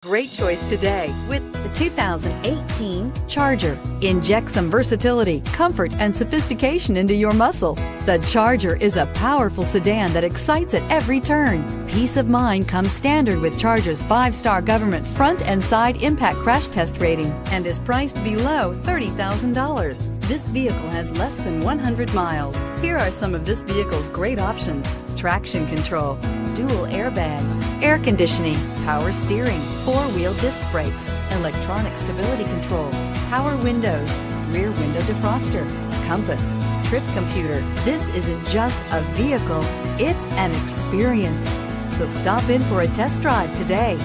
Great choice today with the 2018 Charger. Inject some versatility, comfort, and sophistication into your muscle. The Charger is a powerful sedan that excites at every turn. Peace of mind comes standard with Charger's 5-star government front and side impact crash test rating and is priced below $30,000. This vehicle has less than 100 miles. Here are some of this vehicle's great options: traction control, dual airbags, air conditioning, power steering, 4-wheel disc brakes, electronic stability control, power windows, rear window defroster, compass, trip computer. This isn't just a vehicle, it's an experience. So stop in for a test drive today.